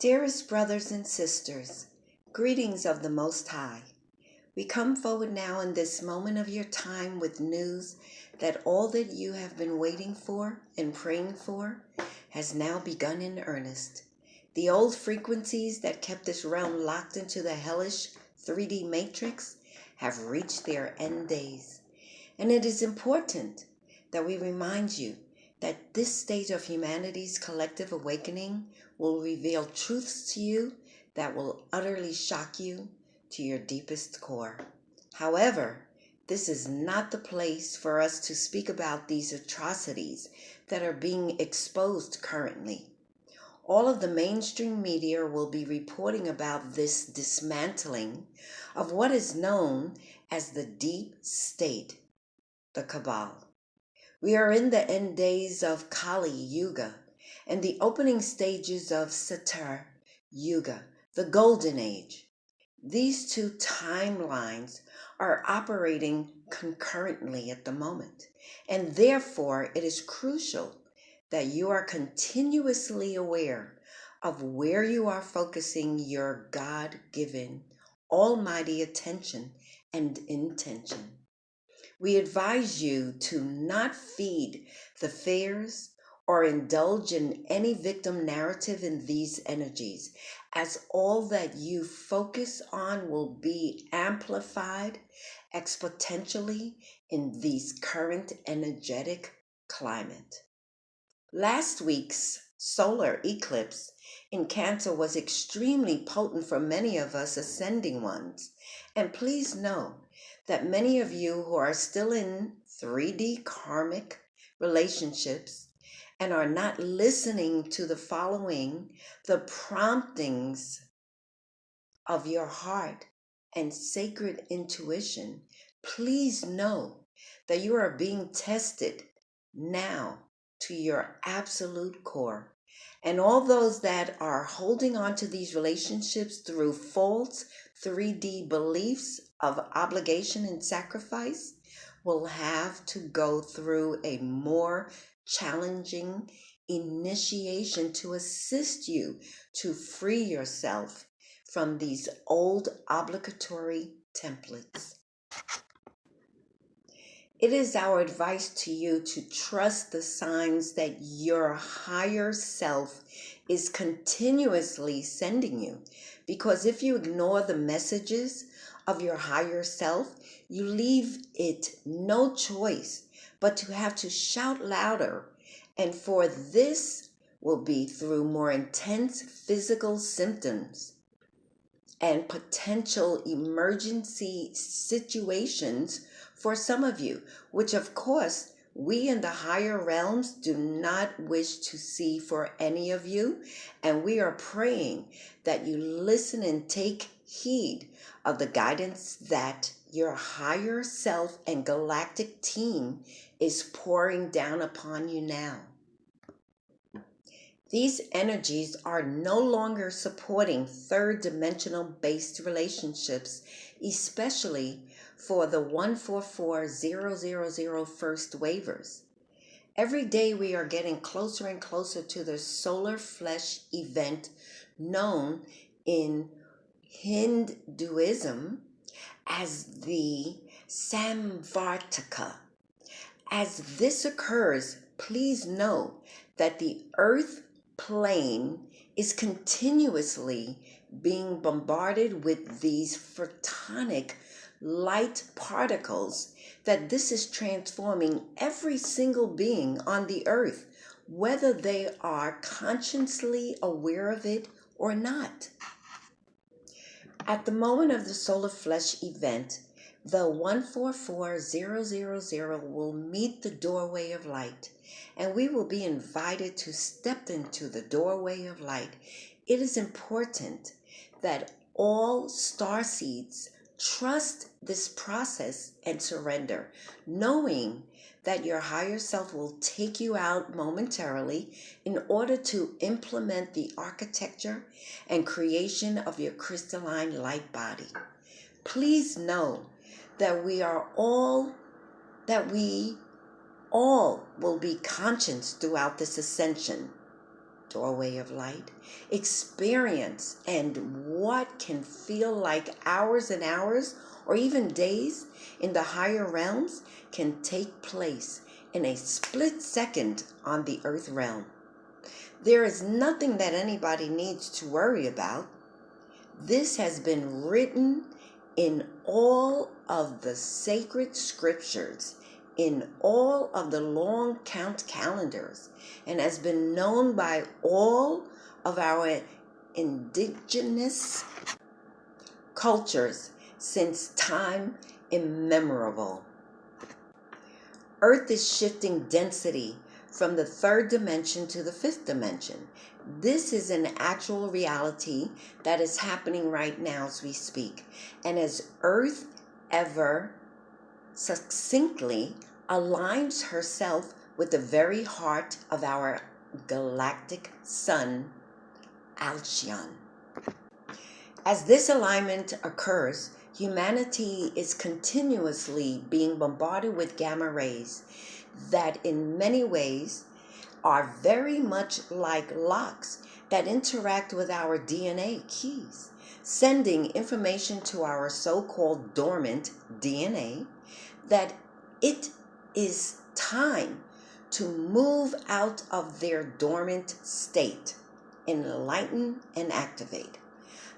Dearest brothers and sisters, greetings of the Most High. We come forward now in this moment of your time with news that all that you have been waiting for and praying for has now begun in earnest. The old frequencies that kept this realm locked into the hellish 3D matrix have reached their end days. And it is important that we remind you that this stage of humanity's collective awakening will reveal truths to you that will utterly shock you to your deepest core. However, this is not the place for us to speak about these atrocities that are being exposed currently. All of the mainstream media will be reporting about this dismantling of what is known as the deep state, the cabal. We are in the end days of Kali Yuga and the opening stages of Satya Yuga, the golden age. These two timelines are operating concurrently at the moment, and therefore it is crucial that you are continuously aware of where you are focusing your God-given, almighty attention and intention. We advise you to not feed the fears or indulge in any victim narrative in these energies, as all that you focus on will be amplified exponentially in these current energetic climate. Last week's solar eclipse in Cancer was extremely potent for many of us ascending ones, and please know that many of you who are still in 3D karmic relationships and are not listening to the promptings of your heart and sacred intuition, please know that you are being tested now to your absolute core. And all those that are holding on to these relationships through false 3D beliefs of obligation and sacrifice will have to go through a more challenging initiation to assist you to free yourself from these old obligatory templates. It is our advice to you to trust the signs that your higher self is continuously sending you, because if you ignore the messages of your higher self, you leave it no choice but to have to shout louder, and for this will be through more intense physical symptoms and potential emergency situations for some of you, which of course we in the higher realms do not wish to see for any of you, and we are praying that you listen and take heed of the guidance that your higher self and galactic team is pouring down upon you now. These energies are no longer supporting third dimensional based relationships, especially for the 144000 first wavers. Every day we are getting closer and closer to the solar flesh event known in Hinduism as the Samvartaka. As this occurs, please know that the earth plane is continuously being bombarded with these photonic light particles, that this is transforming every single being on the earth, whether they are consciously aware of it or not. At the moment of the solar flesh event, the 144000 will meet the doorway of light, and we will be invited to step into the doorway of light. It is important that all starseeds trust this process and surrender, knowing that your higher self will take you out momentarily in order to implement the architecture and creation of your crystalline light body. Please know that we all will be conscious throughout this ascension. doorway of light, experience and what can feel like hours and hours or even days in the higher realms can take place in a split second on the earth realm. There is nothing that anybody needs to worry about. This has been written in all of the sacred scriptures, in all of the long count calendars, and has been known by all of our indigenous cultures since time immemorable. Earth is shifting density from the third dimension to the fifth dimension. This is an actual reality that is happening right now as we speak. And as Earth ever succinctly aligns herself with the very heart of our galactic sun, Alcyon. As this alignment occurs, humanity is continuously being bombarded with gamma rays that in many ways are very much like locks that interact with our DNA keys, sending information to our so-called dormant DNA that it is time to move out of their dormant state, enlighten and activate.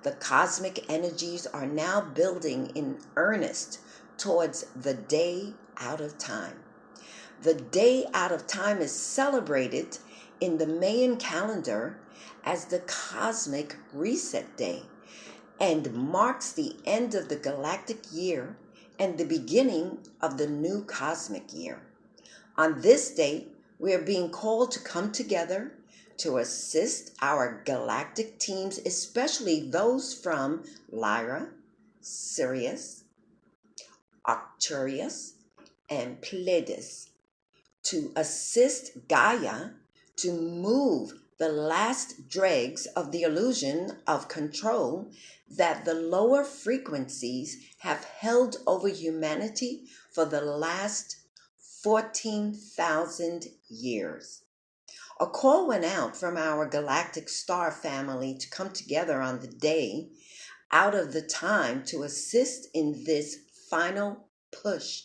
The cosmic energies are now building in earnest towards the day out of time. The day out of time is celebrated in the Mayan calendar as the cosmic reset day and marks the end of the galactic year and the beginning of the new cosmic year. On this date, we are being called to come together to assist our galactic teams, especially those from Lyra, Sirius, Arcturus, and Pleiades, to assist Gaia to move the last dregs of the illusion of control that the lower frequencies have held over humanity for the last 14,000 years. A call went out from our galactic star family to come together on the day out of the time to assist in this final push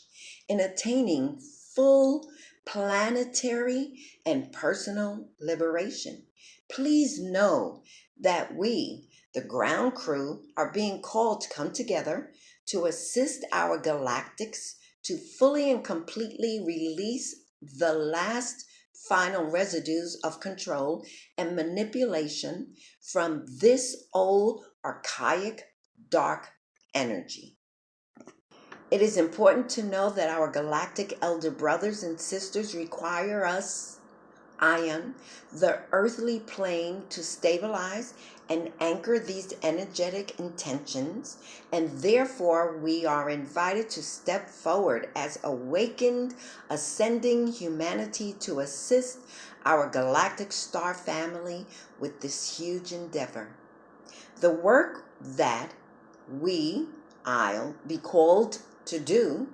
in attaining full planetary and personal liberation. Please know that we, the ground crew, are being called to come together to assist our galactics to fully and completely release the last final residues of control and manipulation from this old archaic dark energy. It is important to know that our galactic elder brothers and sisters require us, Ion, the earthly plane, to stabilize and anchor these energetic intentions, and therefore we are invited to step forward as awakened, ascending humanity to assist our galactic star family with this huge endeavor. The work that I'll be called to do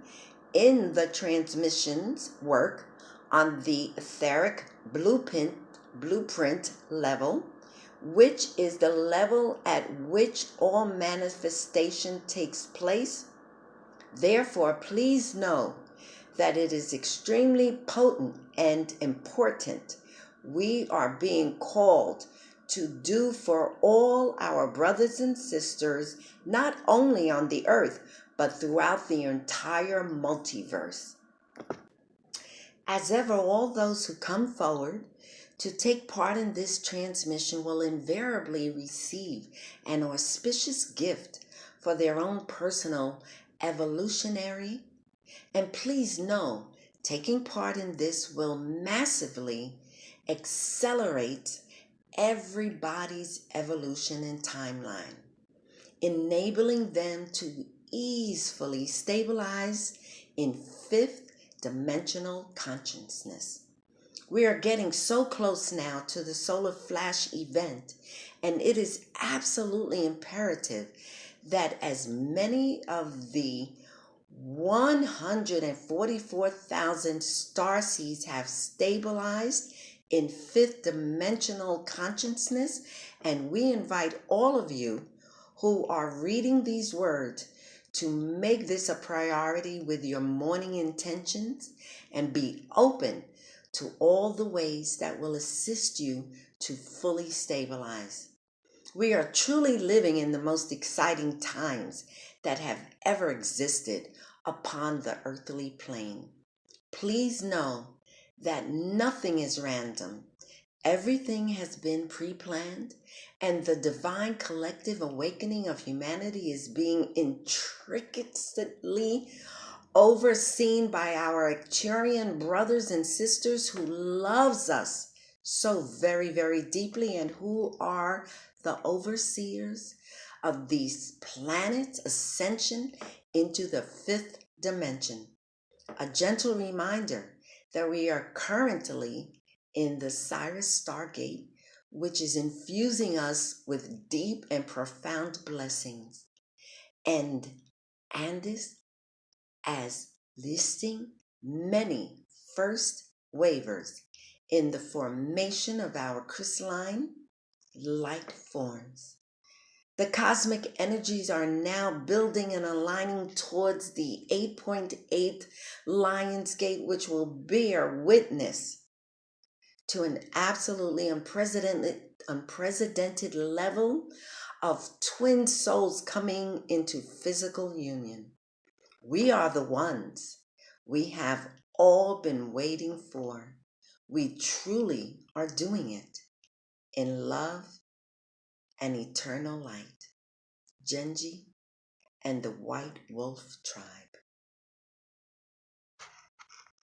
in the transmissions work on the etheric blueprint level, which is the level at which all manifestation takes place. Therefore, please know that it is extremely potent and important. We are being called to do for all our brothers and sisters, not only on the earth, but throughout the entire multiverse. As ever, all those who come forward to take part in this transmission will invariably receive an auspicious gift for their own personal evolutionary. And please know, taking part in this will massively accelerate everybody's evolution and timeline, enabling them to easily stabilize in fifth dimensional consciousness. We are getting so close now to the solar flash event, and it is absolutely imperative that as many of the 144,000 starseeds have stabilized in fifth dimensional consciousness, and we invite all of you who are reading these words to make this a priority with your morning intentions and be open to all the ways that will assist you to fully stabilize. We are truly living in the most exciting times that have ever existed upon the earthly plane. Please know that nothing is random. Everything has been pre-planned, and the divine collective awakening of humanity is being intricately overseen by our Arcturian brothers and sisters who loves us so very, very deeply, and who are the overseers of these planets' ascension into the fifth dimension. A gentle reminder that we are currently in the Sirius Stargate, which is infusing us with deep and profound blessings, and this as listing many first waivers in the formation of our crystalline light forms. The cosmic energies are now building and aligning towards the 8.8 Lionsgate, which will bear witness to an absolutely unprecedented level of twin souls coming into physical union. We are the ones we have all been waiting for. We truly are doing it in love and eternal light. Genji and the White Wolf Tribe.